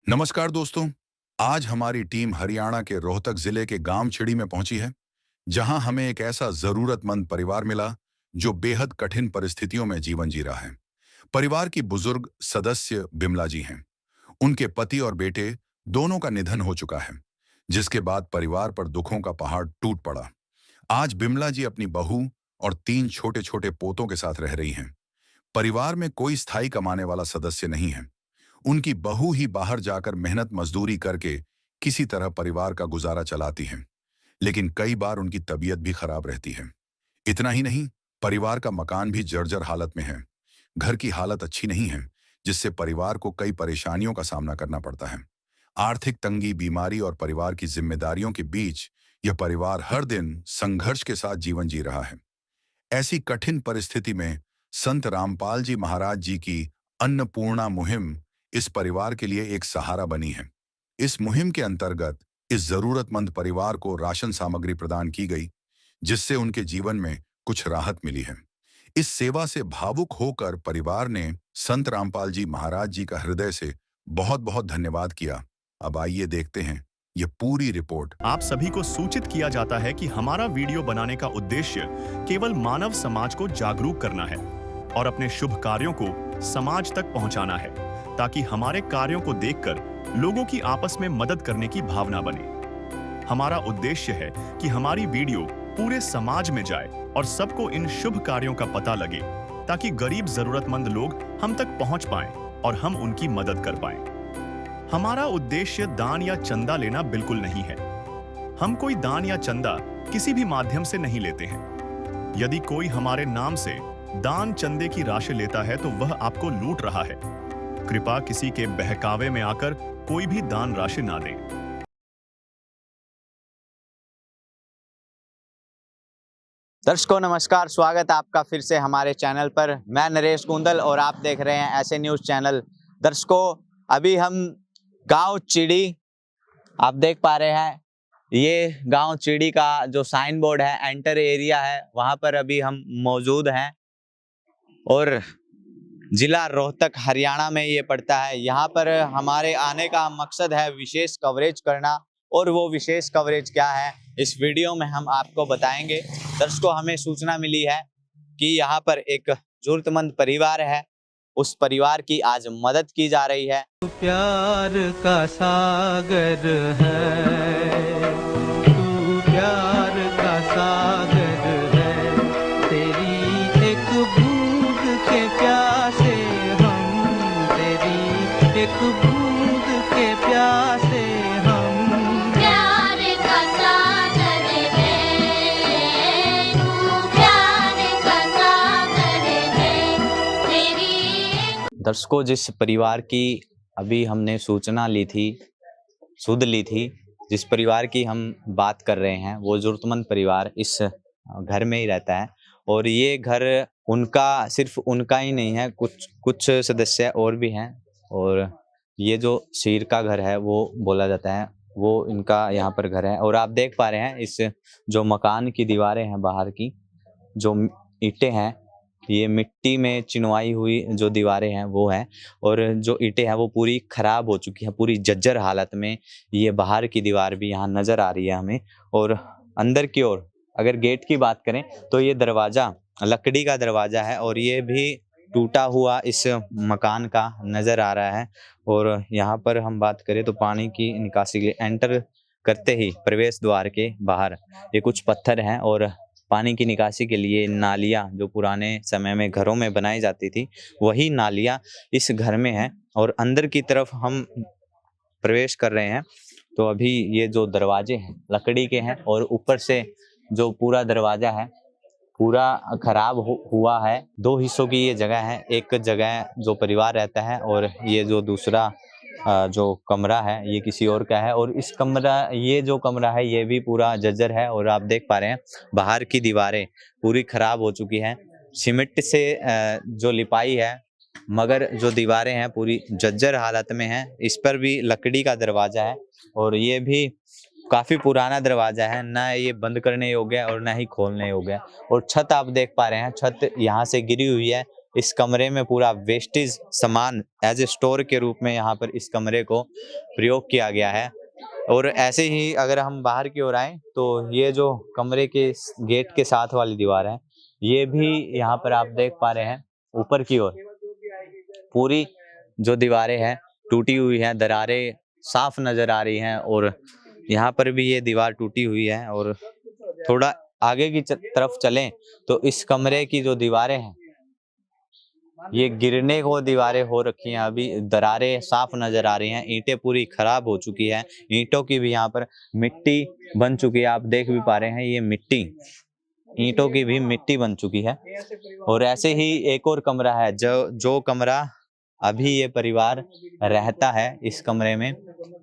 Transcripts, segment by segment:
नमस्कार दोस्तों। आज हमारी टीम हरियाणा के रोहतक जिले के गांव छिड़ी में पहुंची है, जहां हमें एक ऐसा जरूरतमंद परिवार मिला जो बेहद कठिन परिस्थितियों में जीवन जी रहा है। परिवार की बुजुर्ग सदस्य बिमला जी हैं। उनके पति और बेटे दोनों का निधन हो चुका है, जिसके बाद परिवार पर दुखों का पहाड़ टूट पड़ा। आज बिमला जी अपनी बहू और 3 छोटे छोटे पोतों के साथ रह रही हैं। परिवार में कोई स्थायी कमाने वाला सदस्य नहीं है। उनकी बहू ही बाहर जाकर मेहनत मजदूरी करके किसी तरह परिवार का गुजारा चलाती हैं, लेकिन कई बार उनकी तबीयत भी खराब रहती है। इतना ही नहीं, परिवार का मकान भी जर्जर हालत में है। घर की हालत अच्छी नहीं है, जिससे परिवार को कई परेशानियों का सामना करना पड़ता है। आर्थिक तंगी, बीमारी और परिवार की जिम्मेदारियों के बीच यह परिवार हर दिन संघर्ष के साथ जीवन जी रहा है। ऐसी कठिन परिस्थिति में संत रामपाल जी महाराज जी की अन्नपूर्णा मुहिम इस परिवार के लिए एक सहारा बनी है। इस मुहिम के अंतर्गत इस जरूरतमंद परिवार को राशन सामग्री प्रदान की गई, जिससे उनके जीवन में कुछ राहत मिली है। इस सेवा से भावुक होकर परिवार ने संत रामपाल जी महाराज जी का हृदय से बहुत बहुत धन्यवाद किया। अब आइए देखते हैं ये पूरी रिपोर्ट। आप सभी को सूचित किया जाता है कि हमारा वीडियो बनाने का उद्देश्य केवल मानव समाज को जागरूक करना है और अपने शुभ कार्यों को समाज तक पहुंचाना है, ताकि हमारे कार्यों को देखकर लोगों की आपस में मदद करने की भावना बने। हमारा उद्देश्य है कि हमारी वीडियो पूरे समाज में जाए और सबको इन शुभ कार्यों का पता लगे, ताकि गरीब जरूरतमंद लोग हम तक पहुंच पाएं और हम उनकी मदद कर पाएं। हमारा उद्देश्य दान या चंदा लेना बिल्कुल नहीं है। हम कोई दान या चंदा किसी भी माध्यम से नहीं लेते हैं। यदि कोई हमारे नाम से दान चंदे की राशि लेता है तो वह आपको लूट रहा है। कृपया किसी के बहकावे में आकर कोई भी दान राशि ना दें। दर्शकों नमस्कार, स्वागत है आपका फिर से हमारे चैनल पर। मैं नरेश कुंदल और आप देख रहे हैं ऐसे न्यूज़ चैनल। दर्शकों, अभी हम गांव चिड़ी, आप देख पा रहे हैं, ये गांव चिड़ी का जो साइन बोर्ड है, एंटर एरिया है, वहां पर अभी हम मौजूद हैं और जिला रोहतक हरियाणा में ये पड़ता है। यहाँ पर हमारे आने का मकसद है विशेष कवरेज करना, और वो विशेष कवरेज क्या है इस वीडियो में हम आपको बताएंगे। दर्शकों, हमें सूचना मिली है कि यहाँ पर एक जरूरतमंद परिवार है, उस परिवार की आज मदद की जा रही है। प्यार का सागर है, तू प्यार का सागर है, तेरी एक बूंद के प्यासे हम, तेरी एक बूंद के प्यासे हम। प्यार का सागर है, तू प्यार का सागर है, तेरी। दर्शकों, जिस परिवार की अभी हमने सूचना ली थी, सुध ली थी, जिस परिवार की हम बात कर रहे हैं, वो जरूरतमंद परिवार इस घर में ही रहता है। और ये घर उनका, सिर्फ उनका ही नहीं है, कुछ सदस्य और भी हैं। और ये जो सिर का घर है वो बोला जाता है, वो इनका यहाँ पर घर है। और आप देख पा रहे हैं इस जो मकान की दीवारें हैं, बाहर की जो ईंटें हैं, ये मिट्टी में चिनवाई हुई जो दीवारें हैं वो हैं। और जो ईंटें हैं वो पूरी खराब हो चुकी हैं, पूरी जर्जर हालत में। ये बाहर की दीवार भी यहाँ नजर आ रही है हमें। और अंदर की ओर अगर गेट की बात करें तो ये दरवाजा लकड़ी का दरवाजा है और ये भी टूटा हुआ इस मकान का नजर आ रहा है। और यहाँ पर हम बात करें तो पानी की निकासी के लिए एंटर करते ही प्रवेश द्वार के बाहर ये कुछ पत्थर हैं, और पानी की निकासी के लिए नालियाँ जो पुराने समय में घरों में बनाई जाती थी, वही नालियाँ इस घर में हैं। और अंदर की तरफ हम प्रवेश कर रहे हैं तो अभी ये जो दरवाजे हैं लकड़ी के हैं, और ऊपर से जो पूरा दरवाजा है पूरा खराब हुआ है। 2 हिस्सों की ये जगह है, एक जगह जो परिवार रहता है और ये जो दूसरा जो कमरा है ये किसी और का है। और ये जो कमरा है ये भी पूरा जर्जर है। और आप देख पा रहे हैं बाहर की दीवारें पूरी खराब हो चुकी हैं, सीमेंट से जो लिपाई है, मगर जो दीवारें हैं पूरी जर्जर हालत में हैं। इस पर भी लकड़ी का दरवाजा है और ये भी काफी पुराना दरवाजा है, ना ये बंद करने योग्य है और ना ही खोलने योग्य है। और छत आप देख पा रहे हैं, छत यहाँ से गिरी हुई है इस कमरे में पूरा वेस्टेज सामान एज ए स्टोर के रूप में यहाँ पर इस कमरे को प्रयोग किया गया है। और ऐसे ही अगर हम बाहर की ओर आए तो ये जो कमरे के गेट के साथ वाली दीवार है, ये भी यहाँ पर आप देख पा रहे हैं ऊपर की ओर पूरी जो दीवारें हैं टूटी हुई हैं, दरारें साफ नजर आ रही हैं। और यहाँ पर भी ये दीवार टूटी हुई है। और थोड़ा आगे की तरफ चलें तो इस कमरे की जो दीवारें हैं ये गिरने को दीवारें हो रखी हैं, अभी दरारें साफ नजर आ रही हैं, ईंटें पूरी खराब हो चुकी है, ईंटों की भी यहाँ पर मिट्टी बन चुकी है। आप देख भी पा रहे हैं ये मिट्टी, ईंटों की भी मिट्टी बन चुकी है। और ऐसे ही एक और कमरा है जो कमरा अभी ये परिवार रहता है इस कमरे में।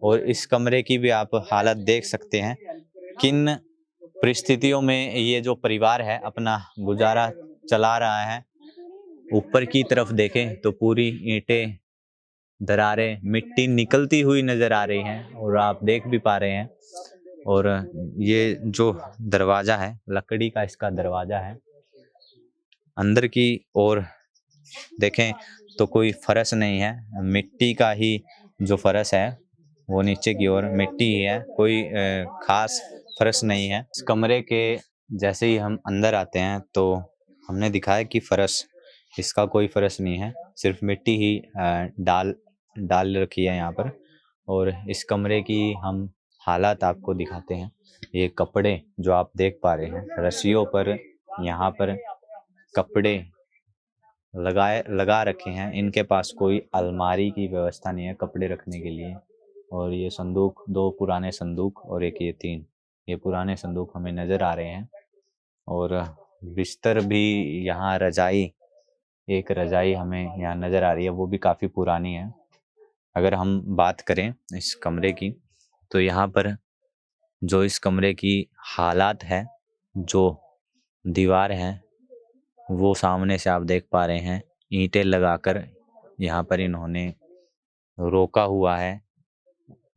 और इस कमरे की भी आप हालत देख सकते हैं, किन परिस्थितियों में ये जो परिवार है अपना गुजारा चला रहा है। ऊपर की तरफ देखें तो पूरी ईंटें, दरारें, मिट्टी निकलती हुई नजर आ रही हैं और आप देख भी पा रहे हैं। और ये जो दरवाजा है लकड़ी का इसका दरवाजा है। अंदर की ओर देखें तो कोई फर्श नहीं है, मिट्टी का ही जो फर्श है वो नीचे की ओर मिट्टी ही है, कोई खास फर्श नहीं है। इस कमरे के जैसे ही हम अंदर आते हैं तो हमने दिखाया कि फर्श इसका कोई फर्श नहीं है, सिर्फ मिट्टी ही डाल रखी है यहाँ पर। और इस कमरे की हम हालात आपको दिखाते हैं। ये कपड़े जो आप देख पा रहे हैं रस्सियों पर, यहाँ पर कपड़े लगा रखे हैं। इनके पास कोई अलमारी की व्यवस्था नहीं है कपड़े रखने के लिए। और ये संदूक, 2 पुराने संदूक और एक ये 3 ये पुराने संदूक हमें नज़र आ रहे हैं। और बिस्तर भी यहाँ, एक रजाई हमें यहाँ नज़र आ रही है, वो भी काफ़ी पुरानी है। अगर हम बात करें इस कमरे की तो यहाँ पर जो इस कमरे की हालात है, जो दीवार है वो सामने से आप देख पा रहे हैं, ईंटें लगाकर यहाँ पर इन्होंने रोका हुआ है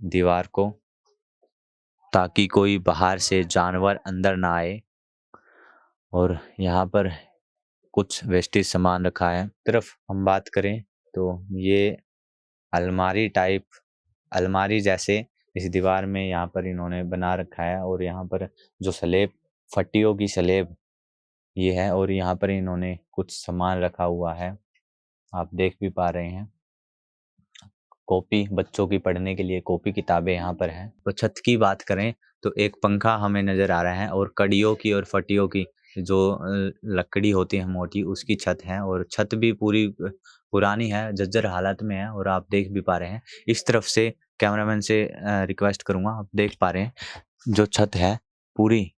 दीवार को, ताकि कोई बाहर से जानवर अंदर ना आए। और यहाँ पर कुछ वेस्टेज सामान रखा है। तरफ हम बात करें तो ये अलमारी जैसे इस दीवार में यहाँ पर इन्होंने बना रखा है। और यहाँ पर जो स्लेब, फट्टियों की स्लेब ये है। और यहाँ पर इन्होंने कुछ सामान रखा हुआ है, आप देख भी पा रहे हैं। कॉपी, बच्चों की पढ़ने के लिए कॉपी किताबें यहाँ पर हैं। तो छत की बात करें तो एक पंखा हमें नज़र आ रहा है और कड़ियों की और फटियों की जो लकड़ी होती है मोटी, उसकी छत है। और छत भी पूरी पुरानी है, जर्जर हालत में है। और आप देख भी पा रहे हैं, इस तरफ से कैमरामैन से रिक्वेस्ट करूँगा, आप देख पा रहे हैं जो छत है पूरी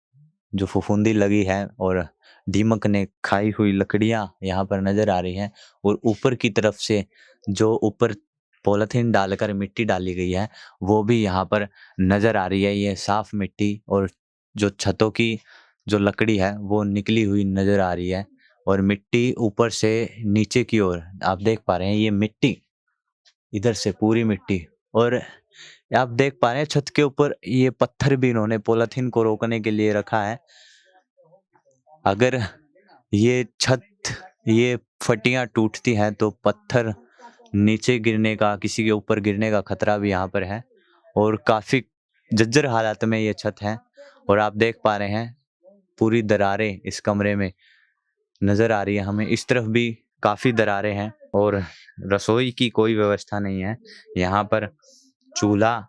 जो फफूंदी लगी है और दीमक ने खाई हुई लकड़ियाँ यहाँ पर नज़र आ रही हैं। और ऊपर की तरफ से जो ऊपर पॉलीथीन डालकर मिट्टी डाली गई है वो भी यहाँ पर नज़र आ रही है। ये साफ मिट्टी और जो छतों की जो लकड़ी है वो निकली हुई नज़र आ रही है। और मिट्टी ऊपर से नीचे की ओर आप देख पा रहे हैं, ये मिट्टी इधर से पूरी मिट्टी। और आप देख पा रहे हैं छत के ऊपर ये पत्थर भी इन्होंने पॉलीथीन को रोकने के लिए रखा है। अगर ये छत, ये फटियां टूटती हैं तो पत्थर नीचे गिरने का, किसी के ऊपर गिरने का खतरा भी यहाँ पर है। और काफ़ी जर्जर हालात में ये छत है। और आप देख पा रहे हैं पूरी दरारें इस कमरे में नज़र आ रही है हमें। इस तरफ भी काफ़ी दरारें हैं और रसोई की कोई व्यवस्था नहीं है। यहाँ पर चूल्हा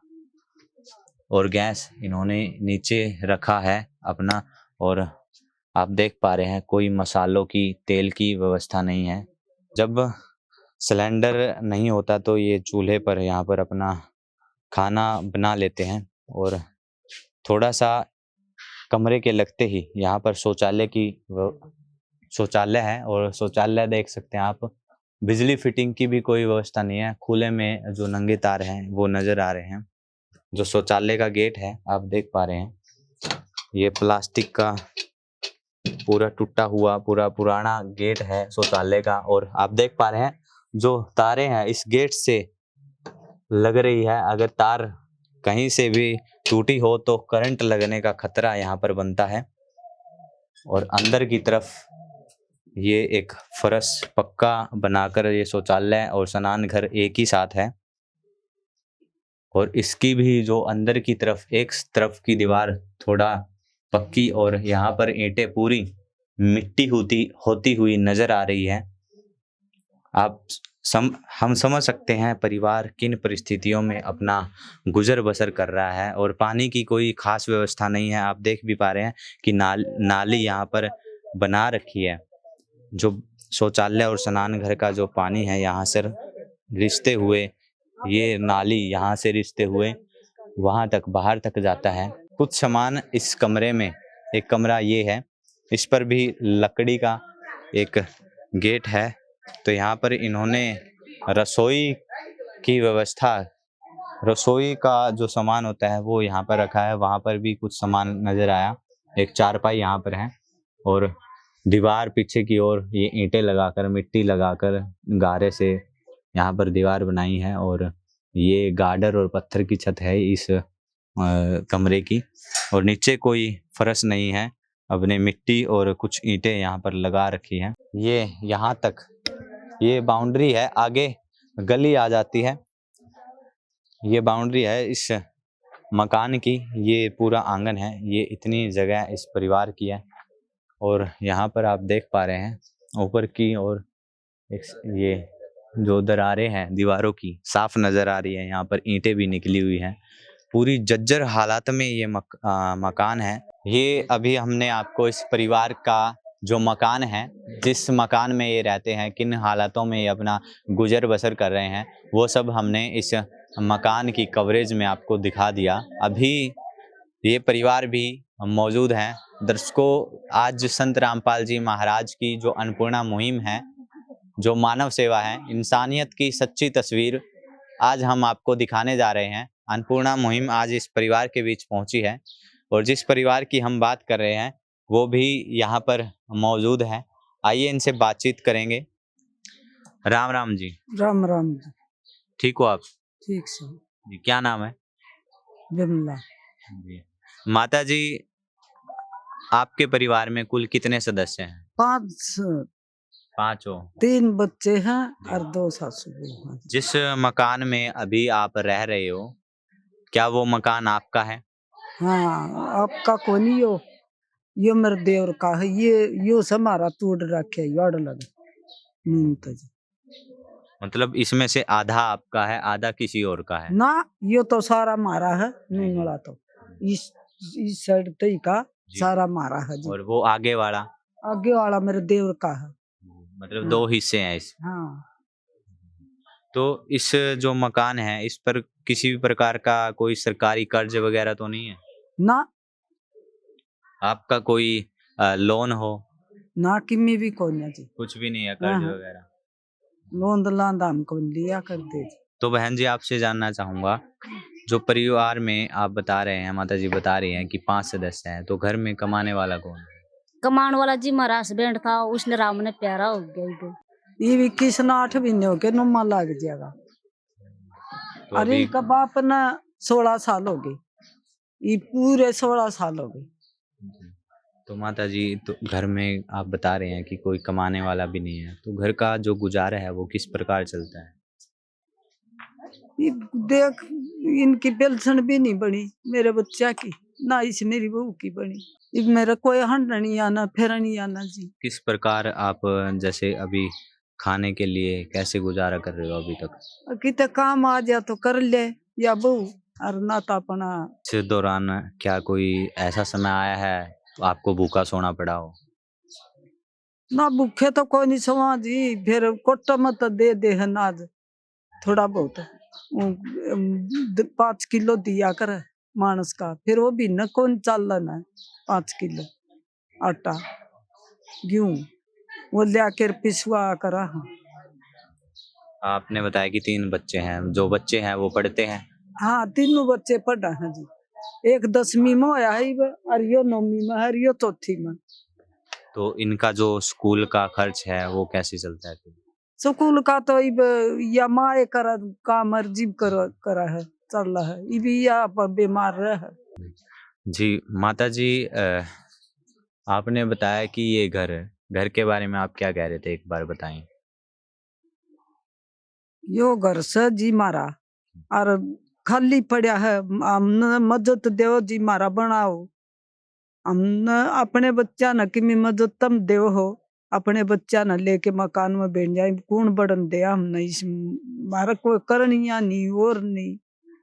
और गैस इन्होंने नीचे रखा है अपना। और आप देख पा रहे हैं कोई मसालों की, तेल की व्यवस्था नहीं है। जब सिलेंडर नहीं होता तो ये चूल्हे पर यहाँ पर अपना खाना बना लेते हैं। और थोड़ा सा कमरे के लगते ही यहाँ पर शौचालय है। और शौचालय देख सकते हैं आप, बिजली फिटिंग की भी कोई व्यवस्था नहीं है। खुले में जो नंगे तार हैं वो नज़र आ रहे हैं। जो शौचालय का गेट है आप देख पा रहे हैं, ये प्लास्टिक का पूरा टूटा हुआ, पूरा पुराना गेट है शौचालय का। और आप देख पा रहे हैं जो तारें हैं इस गेट से लग रही है, अगर तार कहीं से भी टूटी हो तो करंट लगने का खतरा यहाँ पर बनता है। और अंदर की तरफ ये एक फरश पक्का बनाकर ये शौचालय और स्नान घर एक ही साथ है। और इसकी भी जो अंदर की तरफ एक तरफ की दीवार थोड़ा पक्की और यहाँ पर ईंटें पूरी मिट्टी होती हुई नजर आ रही है। आप हम समझ सकते हैं परिवार किन परिस्थितियों में अपना गुजर बसर कर रहा है। और पानी की कोई खास व्यवस्था नहीं है। आप देख भी पा रहे हैं कि नाली यहाँ पर बना रखी है। जो शौचालय और स्नान घर का जो पानी है यहाँ से रिसते हुए, ये नाली यहाँ से रिसते हुए वहाँ तक बाहर तक जाता है। कुछ सामान इस कमरे में, एक कमरा ये है, इस पर भी लकड़ी का एक गेट है। तो यहाँ पर इन्होंने रसोई की व्यवस्था, रसोई का जो सामान होता है वो यहाँ पर रखा है। वहाँ पर भी कुछ सामान नजर आया। एक चारपाई यहाँ पर है और दीवार पीछे की ओर ये ईंटें लगाकर, मिट्टी लगाकर गारे से यहाँ पर दीवार बनाई है। और ये गार्डर और पत्थर की छत है इस कमरे की। और नीचे कोई फर्श नहीं है, अपने मिट्टी और कुछ ईंटें यहाँ पर लगा रखी हैं। ये यहाँ तक ये बाउंड्री है, आगे गली आ जाती है। ये बाउंड्री है इस मकान की, ये पूरा आंगन है। ये इतनी जगह इस परिवार की है। और यहाँ पर आप देख पा रहे हैं ऊपर की और ये जो दरारें हैं दीवारों की साफ नजर आ रही है। यहाँ पर ईंटें भी निकली हुई हैं। पूरी जर्जर हालात में ये मकान है। ये अभी हमने आपको इस परिवार का जो मकान है, जिस मकान में ये रहते हैं, किन हालातों में ये अपना गुजर बसर कर रहे हैं, वो सब हमने इस मकान की कवरेज में आपको दिखा दिया। अभी ये परिवार भी मौजूद हैं। दर्शकों, आज संत रामपाल जी महाराज की जो अन्नपूर्णा मुहिम है, जो मानव सेवा है, इंसानियत की सच्ची तस्वीर आज हम आपको दिखाने जा रहे हैं। अन्नपूर्णा मुहिम आज इस परिवार के बीच पहुंची है और जिस परिवार की हम बात कर रहे हैं वो भी यहाँ पर मौजूद है। आइए इनसे बातचीत करेंगे। राम राम जी। राम राम जी। ठीक हो आप? ठीक से। जी, क्या नाम है? विमला। जी। माता जी, आपके परिवार में कुल कितने सदस्य हैं? 5 पांचों। 3 बच्चे हैं और 2 सासू बहू हैं। जिस मकान में अभी आप रह रहे हो, क्या वो मकान आपका है? हाँ, आपका कौन यो मेरे देवर का है। ये यो से हमारा तोड़ रखे यार लगे जी। मतलब इसमें से आधा आपका है, आधा किसी और का है? ना, यो तो सारा मारा है। नूनला तो इस साइड तई का सारा मारा है जी। और वो आगे वाला? आगे वाला मेरे देवर का है। मतलब 2 हिस्से हैं इस। हाँ। तो इस जो मकान है, इस पर किसी भी प्रकार का कोई सरकारी कर्ज वगैरह तो नहीं है? ना, आपका कोई लोन हो? ना किमी भी कौन है जी। कुछ भी नहीं है कर्ज हाँ। वगैरह? लोन दलान हमको लिया कर दे जी। तो बहन जी, आपसे जानना चाहूंगा, जो परिवार में आप बता रहे हैं, माता जी बता रही हैं कि 5 सदस्य हैं, तो घर में कमाने वाला कौन है? कमाने वाला जी हमारा हस्बैंड था, उसने राम ने प्यारा हो गया इधर। ये 21 ना 8 महीने हो गए, नुमा लग जाएगा। तो अरे अभी इनका बाप ना 16 साल हो गए, ये पूरे 16 साल हो गए। तो माता जी, तो घर में आप बता रहे हैं कि कोई कमाने वाला भी नहीं है, तो घर का जो गुजारा है वो किस प्रकार चलता है? ये देख, इनकी पेंशन भी नहीं बनी मेरे बच्चा की, ना इस मेरी बहू की बनी। ये मेरा कोई हंड नहीं आना, फिर नहीं आना जी। किस प्रकार आप जैसे अभी खाने के लिए कैसे गुजारा कर रहे हो अभी तक? कितने काम आ जाए तो कर ले या बहू, और ना तो अपना। इस दौरान क्या कोई ऐसा समय आया है तो आपको भूखा सोना पड़ा हो? ना भूखे तो कोई नहीं सोवा जी, फिर कोटा मत दे है नाज थोड़ा बहुत 5 किलो दिया कर मानस का, फिर वो भी न कौन चल है 5 किलो आटा गेहूं वो लिया कर पिसवा कर। आपने बताया कि 3 बच्चे हैं, जो बच्चे हैं वो पढ़ते हैं? हाँ, तीनों बच्चे पढ़ा है जी। एक 10वीं में होया है और यो 9वीं में है और यो 4थी में। तो इनका जो स्कूल का खर्च है वो कैसे चलता है? स्कूल का तो या माए कर काम अर्जीब करा है, चल रहा है। ये भी या बीमार रहे। जी माता जी, आपने बताया कि ये घर घर के बारे में आप क्या कह रहे थे, एक बार बताएं। यो घर से जी मारा और खाली पड़ा है, हमने मदद दो जी मारा बनाओ। हमने अपने बच्चा न की मदद तम देव हो, अपने बच्चा न लेके मकान में बैठ जाए, कौन बढ़न दे हमने इस मारा कोई करनिया नहीं और नहीं,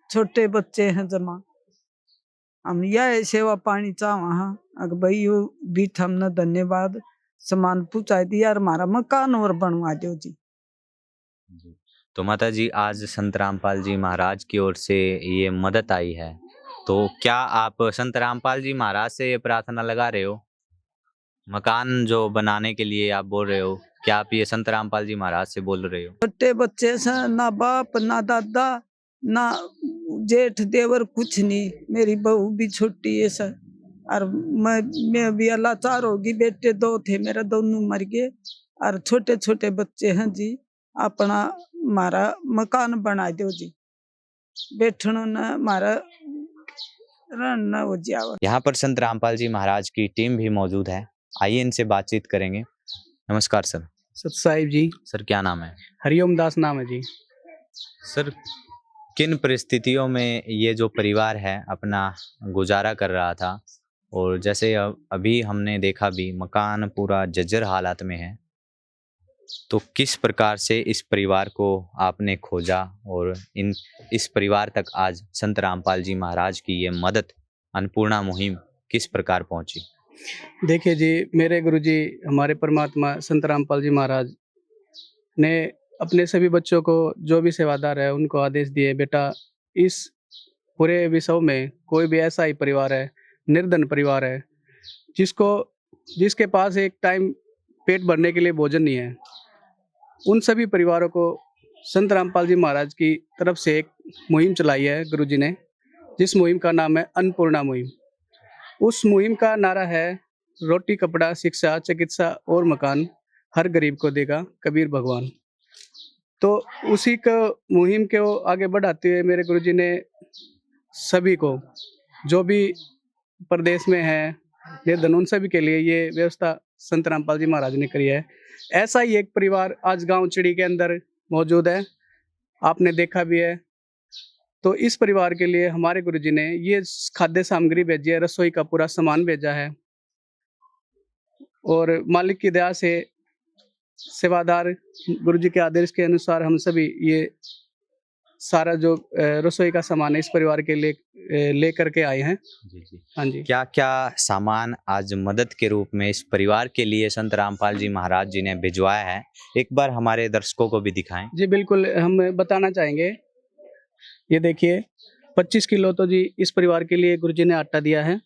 छोटे बच्चे हैं जमा। हम यह सेवा पानी चाहवा हाँ अगर भाई यो भी हमने धन्यवाद सामान पहुंचा दिया और हमारा मकान और बनवा दो जी। तो माता जी, आज संत रामपाल जी महाराज की ओर से ये मदद आई है, तो क्या आप संत रामपाल जी महाराज से ये प्रार्थना लगा रहे हो, मकान जो बनाने के लिए आप बोल रहे हो, क्या आप ये संत रामपाल जी महाराज से बोल रहे हो? छोटे बच्चे से ना बाप ना दादा ना जेठ देवर कुछ नहीं, मेरी बहू भी छोटी है सर, और मैं भी लाचार होगी, बेटे दो थे मेरा, दोनों मर गए और छोटे छोटे बच्चे हैं जी। अपना मारा मकान बना दो जी, बैठनो न मारा रहना हो जावा। यहाँ पर संत रामपाल जी महाराज की टीम भी मौजूद है, आइए इनसे बातचीत करेंगे। नमस्कार सर। सत साहिब जी। सर क्या नाम है? हरिओम दास नाम है जी। सर, किन परिस्थितियों में ये जो परिवार है अपना गुजारा कर रहा था, और जैसे अभी हमने देखा भी मकान पूरा जर्जर हालात में है, तो किस प्रकार से इस परिवार को आपने खोजा और इस परिवार तक आज संत रामपाल जी महाराज की ये मदद अन्नपूर्णा मुहिम किस प्रकार पहुंची? देखिए जी, मेरे गुरुजी हमारे परमात्मा संत रामपाल जी महाराज ने अपने सभी बच्चों को, जो भी सेवादार है, उनको आदेश दिए, बेटा इस पूरे विश्व में कोई भी ऐसा ही परिवार है, निर्धन परिवार है, जिसके पास एक टाइम पेट भरने के लिए भोजन नहीं है, उन सभी परिवारों को संत रामपाल जी महाराज की तरफ से एक मुहिम चलाई है गुरुजी ने, जिस मुहिम का नाम है अन्नपूर्णा मुहिम। उस मुहिम का नारा है, रोटी कपड़ा शिक्षा चिकित्सा और मकान हर गरीब को देगा कबीर भगवान। तो उसी को मुहिम को आगे बढ़ाते हुए मेरे गुरुजी ने सभी को, जो भी प्रदेश में है निर्धन, उन सभी के लिए ये व्यवस्था संत रामपाल जी महाराज ने करी है। ऐसा ही एक परिवार आज गांव चिड़ी के अंदर मौजूद है, आपने देखा भी है। तो इस परिवार के लिए हमारे गुरुजी ने ये खाद्य सामग्री भेजी है, रसोई का पूरा सामान भेजा है, और मालिक की दया से सेवादार गुरुजी के आदेश के अनुसार हम सभी ये सारा जो रसोई का सामान है इस परिवार के लिए ले करके आए हैं। जी जी। हाँ जी। क्या क्या सामान आज मदद के रूप में इस परिवार के लिए संत रामपाल जी महाराज जी ने भिजवाया है, एक बार हमारे दर्शकों को भी दिखाएं। जी बिल्कुल, हम बताना चाहेंगे। ये देखिए 25 किलो तो जी इस परिवार के लिए गुरुजी ने आटा दिया है,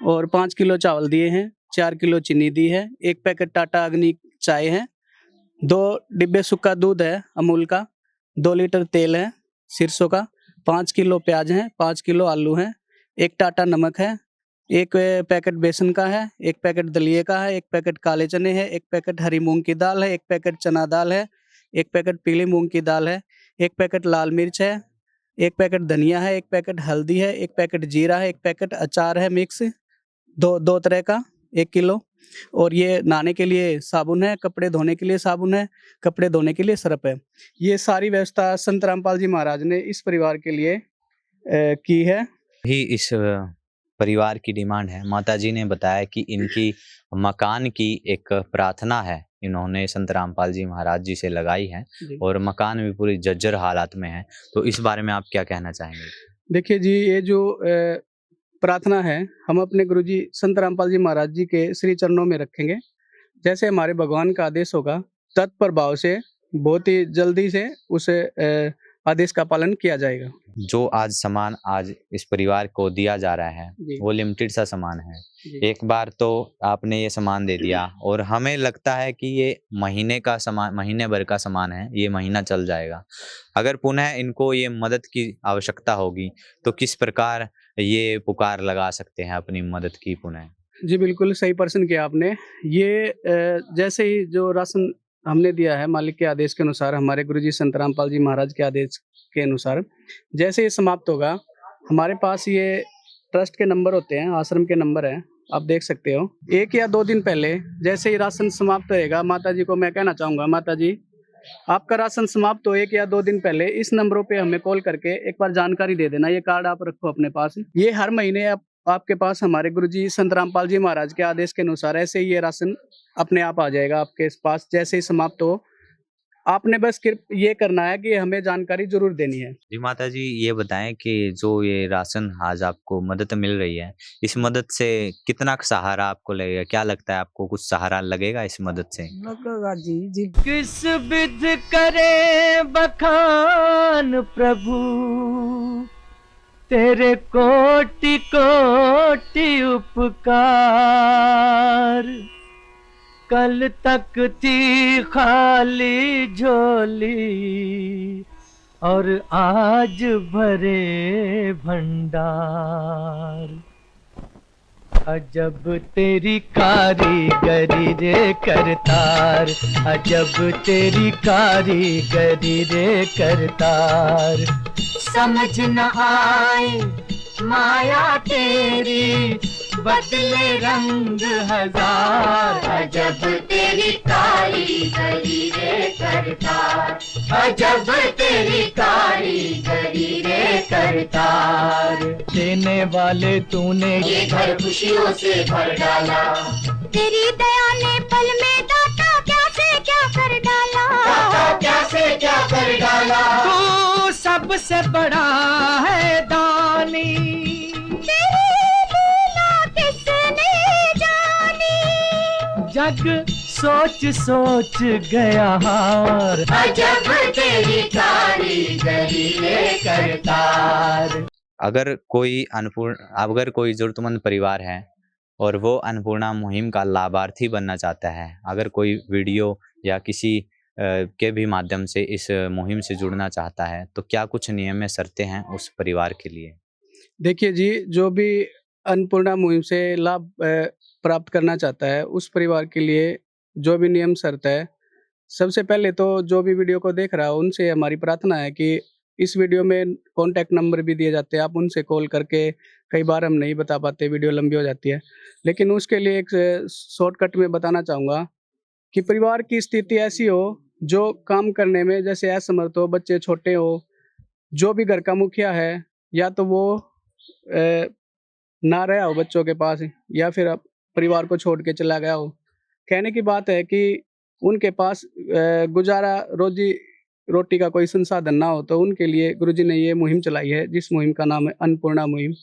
और 5 किलो चावल दिए हैं, 4 किलो चीनी दी है, 1 पैकेट टाटा अग्नि चाय है, 2 डिब्बे सूखा दूध है अमूल का, 2 लीटर तेल है सिरसों का, 5 किलो प्याज है, 5 किलो आलू है, 1 टाटा नमक है, 1 पैकेट बेसन का है, 1 पैकेट दलिए का है, 1 पैकेट काले चने है, 1 पैकेट हरी मूंग की दाल है, 1 पैकेट चना दाल है, 1 पैकेट पीली मूंग की दाल है, 1 पैकेट लाल मिर्च है, 1 पैकेट धनिया है, 1 पैकेट हल्दी है, 1 पैकेट जीरा है, 1 पैकेट अचार है मिक्स, दो तरह का 1 किलो, और ये नहाने के लिए साबुन है, कपड़े धोने के लिए साबुन है, कपड़े धोने के लिए सरफ है। ये सारी व्यवस्था संत रामपाल जी महाराज ने इस परिवार के लिए की है। ही इस परिवार की डिमांड है। माता जी ने बताया कि इनकी मकान की एक प्रार्थना है, इन्होंने संत रामपाल जी महाराज जी से लगाई है, और मकान भी पूरी जर्जर हालात में है। तो इस बारे में आप क्या कहना चाहेंगे? देखिए जी, ये जो प्रार्थना है हम अपने गुरुजी संत रामपाल जी महाराज जी के श्री चरणों में रखेंगे। जैसे हमारे भगवान का आदेश होगा, तत्प्रभाव से बहुत ही जल्दी से उस आदेश का पालन किया जाएगा। जो आज सामान आज इस परिवार को दिया जा रहा है वो लिमिटेड सा सामान है। एक बार तो आपने ये सामान दे दिया, और हमें लगता है कि ये महीने का सामान, महीने भर का सामान है, ये महीना चल जाएगा। अगर पुनः इनको ये मदद की आवश्यकता होगी तो किस प्रकार ये पुकार लगा सकते हैं अपनी मदद की पुनः? जी बिल्कुल सही प्रश्न किया आपने। ये जैसे ही जो राशन हमने दिया है मालिक के आदेश के अनुसार, हमारे गुरुजी संत रामपाल जी महाराज के आदेश के अनुसार, जैसे ये समाप्त होगा, हमारे पास ये ट्रस्ट के नंबर होते हैं, आश्रम के नंबर हैं, आप देख सकते हो। 1 या 2 दिन पहले जैसे ही राशन समाप्त रहेगा, माता जी को मैं कहना चाहूँगा, माता जी आपका राशन समाप्त हो 1 या 2 दिन पहले इस नंबरों पे हमें कॉल करके एक बार जानकारी दे देना। ये कार्ड आप रखो अपने पास। ये हर महीने आपके पास हमारे गुरुजी संत रामपाल जी महाराज के आदेश के अनुसार ऐसे ही ये राशन अपने आप आ जाएगा आपके पास जैसे ही समाप्त हो। आपने बस ये करना है कि हमें जानकारी जरूर देनी है। जी माता जी, ये बताएं कि जो ये राशन आज आपको मदद मिल रही है, इस मदद से कितना सहारा आपको लगेगा? क्या लगता है आपको, कुछ सहारा लगेगा इस मदद से? लगेगा जी। किस विध करे बखान प्रभु, तेरे कोटि कोटि उपकार। कल तक थी खाली झोली और आज भरे भंडार। अजब तेरी कारीगरी रे करतार, अजब तेरी कारीगरी रे करतार। समझ न आए माया तेरी, बदले रंग हजार। अजब तेरी कारीगरी रे करतार, अजब तेरी कारीगरी रे करतार। देने वाले तूने ये घर खुशियों से भर डाला, तेरी दया ने पल में दाता क्या से क्या कर डाला, दाता क्या से क्या कर डाला। तू सबसे बड़ा है दानी, जग सोच सोच गया हार। अजब तेरी कारीगरी रे करतार। अगर कोई जरूरतमंद परिवार है और वो अन्नपूर्णा मुहिम का लाभार्थी बनना चाहता है, अगर कोई वीडियो या किसी के भी माध्यम से इस मुहिम से जुड़ना चाहता है, तो क्या कुछ नियम शर्तें हैं उस परिवार के लिए? देखिए जी, जो भी अन्नपूर्णा मुहिम से लाभ प्राप्त करना चाहता है उस परिवार के लिए जो भी नियम शर्त है, सबसे पहले तो जो भी वीडियो को देख रहा है उनसे हमारी प्रार्थना है कि इस वीडियो में कॉन्टैक्ट नंबर भी दिए जाते हैं, आप उनसे कॉल करके, कई बार हम नहीं बता पाते, वीडियो लंबी हो जाती है, लेकिन उसके लिए एक शॉर्टकट में बताना चाहूँगा कि परिवार की स्थिति ऐसी हो जो काम करने में जैसे असमर्थ हो, बच्चे छोटे हो, जो भी घर का मुखिया है या तो वो ना रहा हो बच्चों के पास या फिर अब परिवार को छोड़ के चला गया हो। कहने की बात है कि उनके पास गुजारा रोजी रोटी का कोई संसाधन ना हो, तो उनके लिए गुरुजी ने ये मुहिम चलाई है, जिस मुहिम का नाम है अन्नपूर्णा मुहिम,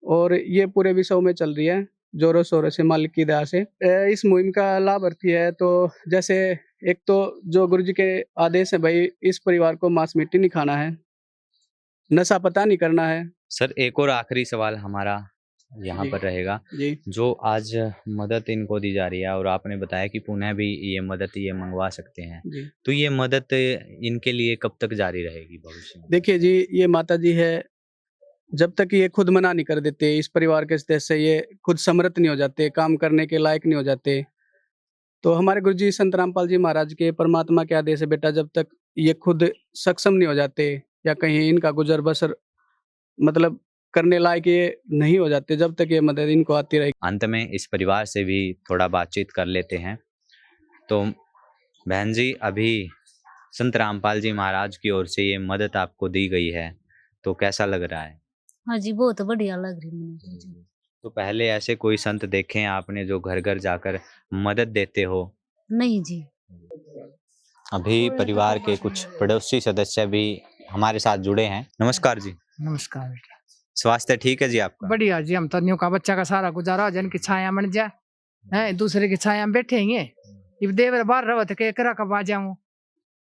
और ये पूरे विश्व में चल रही है जोरों शोरों से, मालिक की दया से। इस मुहिम का लाभार्थी है तो जैसे एक तो जो गुरुजी के आदेश है भाई, इस परिवार को मांस मिट्टी नहीं खाना है, नशा पता नहीं करना है। सर, एक और आखिरी सवाल हमारा यहाँ जी। पर रहेगा। जी जो आज मदद इनको दी जा रही है और आपने बताया कि पुनः भी ये मदद ये मंगवा सकते हैं, जी तो ये मदद इनके लिए कब तक जारी रहेगी भविष्य में? देखिए जी, ये माता जी है, जब तक ये खुद मना नहीं कर देते, इस परिवार के सदस्य ये खुद समर्थ नहीं हो जाते, काम करने के लायक नहीं हो जाते, तो हमारे गुरुजी संत रामपाल जी महाराज के परमात्मा के आदेश है बेटा, जब तक ये खुद सक्षम नहीं हो जाते या कहीं इनका गुजर बसर मतलब करने लायक ये नहीं हो जाते, जब तक ये मदद इनको आती रहेगी। अंत में इस परिवार से भी थोड़ा बातचीत कर लेते हैं। तो बहन जी, अभी संत रामपाल जी महाराज की ओर से ये मदद आपको दी गई है, तो कैसा लग रहा है? हाँ जी, बहुत बढ़िया लग रही है मुझे। तो पहले ऐसे कोई संत देखे हैं आपने जो घर घर जाकर मदद देते हो? नहीं जी। अभी परिवार के कुछ पड़ोसी सदस्य भी हमारे साथ जुड़े हैं। नमस्कार जी। नमस्कार बेटा। स्वास्थ्य ठीक है जी आपका? बढ़िया जी, हम तो न्यू का बच्चा का सारा गुजारा जन की छाया बन जाए है, दूसरे की छाया में बैठे हैं, ये देवर बाहर रहो तो करा कब आ जाऊं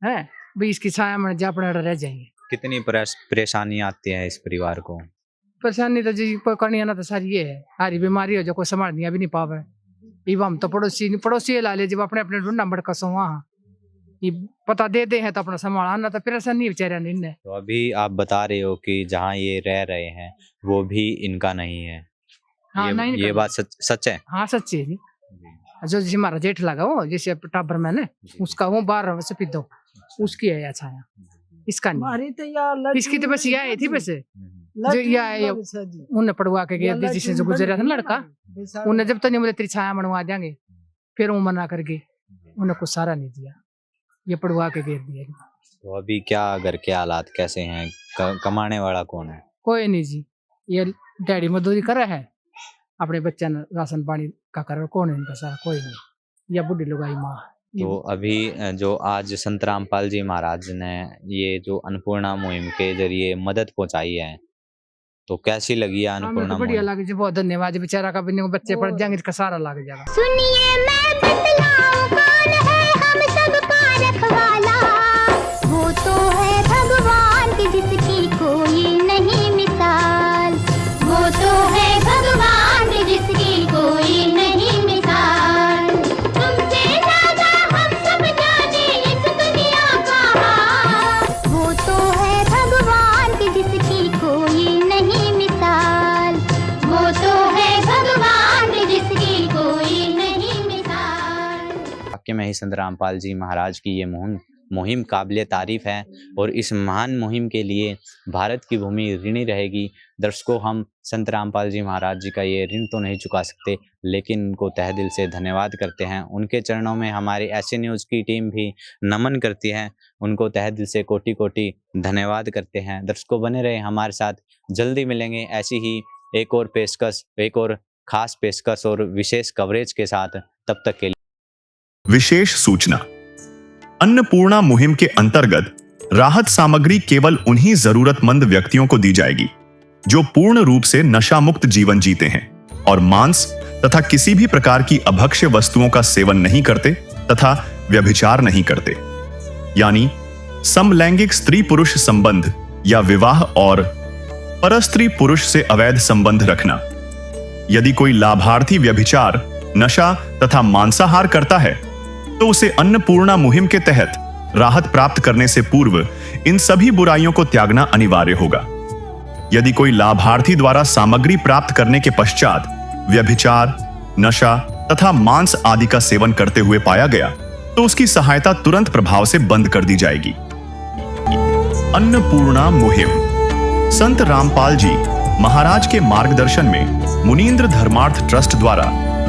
है, बीस की छाया में जा अपने रह जाएंगे। कितनी परेशानी आती है इस परिवार को? परेशानी तो जी कोई करनी है ना, तो सारी ये है, सारी बीमारी हो जो कोई संभाल दिया भी नहीं पावे। ये हम तो पड़ोसी ला ले, जब अपने अपने ढूंढना बड़कसो वहाँ ये पता दे दे हैं तो अपना संभाला ना, तो परेशानी बेचारा नहीं है। तो अभी आप बता रहे हो कि जहाँ ये रह रहे हैं वो भी इनका नहीं है। हाँ, नहीं ये बात सच है? हाँ सच्ची है जी। जो जिसे हमारा जेठ लगा वो जैसे टाबर मैंने उसका वो 12 से पितो उसकी है छाया, इसका नहीं। इसकी तो बस यह आई थी, बस जो यह उन्हें पढ़वा के गया जिससे जो गुजरा था लड़का, उन्हें जब तक नहीं बोले तेरी छाया बनवा देंगे, फिर वो मना करके उन्हें कुछ सारा नहीं दिया, ये पढ़वा के घेर दिया। तो अभी क्या घर के हालात कैसे हैं? कमाने वाला कौन है? कोई नहीं जी, ये डैडी मजदूरी कर रहा है, अपने बच्चा ने राशन पानी का कर, कौन है इनका सारा? कोई नहीं, या बुढ़ी लुगाई माँ। तो अभी जो आज संत रामपाल जी महाराज ने ये जो अन्नपूर्णा मुहिम के जरिए मदद पहुंचाई है, तो कैसी लगी है अन्नपूर्णा बढ़िया मुहिम? लगी जी, बहुत धन्यवाद। बेचारा का बिन्ने बच्चे पढ़ जाएंगे, इसका सारा लग जाएगा। सुनिए मैं बतलाऊं कौन है हम सबका रखवाला, वो तो है भगवान की जिसकी कोई नहीं मिसाल, वो तो है भगवान की जिसकी कोई नहीं मिसाल। तुमसे ज्यादा हम सब जाने इस दुनिया का हाल, वो तो है भगवान की जिसकी कोई नहीं मिसाल, वो तो है भगवान की जिसकी कोई नहीं मिसाल। वाकई में ही संत रामपाल जी महाराज की ये मुहिम काबिले तारीफ है और इस महान मुहिम के लिए भारत की भूमि ऋणी रहेगी। दर्शकों, हम संत रामपाल जी महाराज जी का ये ऋण तो नहीं चुका सकते, लेकिन उनको तहे दिल से धन्यवाद करते हैं। उनके चरणों में हमारी ऐसे न्यूज़ की टीम भी नमन करती है, उनको तहे दिल से कोटि कोटि धन्यवाद करते हैं। दर्शकों, बने रहे हमारे साथ, जल्दी मिलेंगे ऐसी ही एक और पेशकश, एक और खास पेशकश और विशेष कवरेज के साथ। तब तक के लिए विशेष सूचना, अन्नपूर्णा मुहिम के अंतर्गत राहत सामग्री केवल उन्हीं जरूरतमंद व्यक्तियों को दी जाएगी जो पूर्ण रूप से नशा मुक्त जीवन जीते हैं और मांस तथा किसी भी प्रकार की अभक्ष्य वस्तुओं का सेवन नहीं करते तथा व्यभिचार नहीं करते, यानी समलैंगिक स्त्री पुरुष संबंध या विवाह और परस्त्री पुरुष से अवैध संबंध रखना। यदि कोई लाभार्थी व्यभिचार, नशा तथा मांसाहार करता है तो उसे अन्नपूर्णा मुहिम के तहत राहत प्राप्त करने से पूर्व इन सभी बुराइयों को त्यागना अनिवार्य होगा। यदि कोई लाभार्थी द्वारा सामग्री प्राप्त करने के पश्चात व्यभिचार, नशा तथा मांस आदि का सेवन करते हुए पाया गया तो उसकी सहायता तुरंत प्रभाव से बंद कर दी जाएगी। अन्नपूर्णा मुहिम संत रामपाल जी महाराज के मार्गदर्शन में मुनींद्र धर्मार्थ ट्रस्ट द्वारा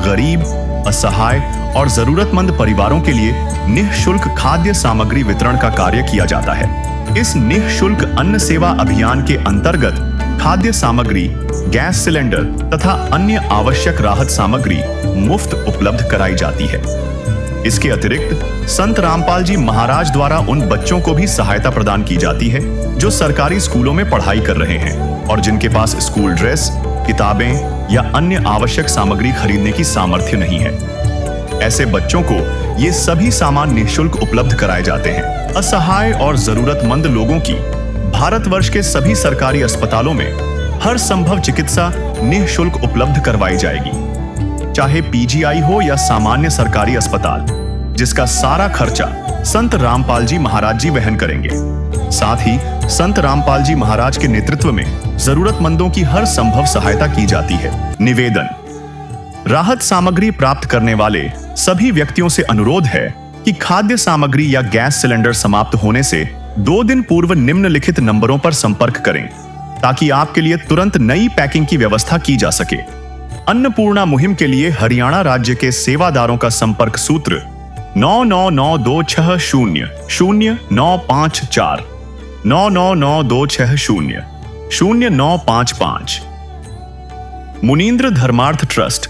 गरीब, असहाय और जरूरतमंद परिवारों के लिए निःशुल्क खाद्य सामग्री वितरण का कार्य किया जाता है। इस निःशुल्क अन्न सेवा अभियान के अंतर्गत खाद्य सामग्री, गैस सिलेंडर तथा अन्य आवश्यक राहत सामग्री मुफ्त उपलब्ध कराई जाती है। इसके अतिरिक्त संत रामपाल जी महाराज द्वारा उन बच्चों को भी सहायता प्रदान की जाती है जो सरकारी स्कूलों में पढ़ाई कर रहे हैं और जिनके पास स्कूल ड्रेस, किताबें या अन्य आवश्यक सामग्री खरीदने की सामर्थ्य नहीं है। ऐसे बच्चों को ये सभी सामान निःशुल्क उपलब्ध कराए जाते हैं। असहाय और जरूरतमंद लोगों की भारतवर्ष के सभी सरकारी अस्पतालों में हर संभव चिकित्सा निःशुल्क उपलब्ध करवाई जाएगी, चाहे पीजीआई हो या सामान्य सरकारी अस्पताल, जिसका सारा खर्चा संत रामपाल जी महाराज जी वहन करेंगे। साथ ही संत रामपाल जी महाराज के नेतृत्व में जरूरतमंदों की हर संभव सहायता की जाती है। निवेदन, राहत सामग्री प्राप्त करने वाले सभी व्यक्तियों से अनुरोध है कि खाद्य सामग्री या गैस सिलेंडर समाप्त होने से 2 दिन पूर्व निम्नलिखित नंबरों पर संपर्क करें ताकि आपके लिए तुरंत नई पैकिंग की व्यवस्था की जा सके। अन्नपूर्णा मुहिम के लिए हरियाणा राज्य के सेवादारों का संपर्क सूत्र 9992600954 9992600955। मुनींद्र धर्मार्थ ट्रस्ट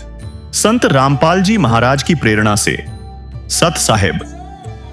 संत रामपाल जी महाराज की प्रेरणा से सत साहिब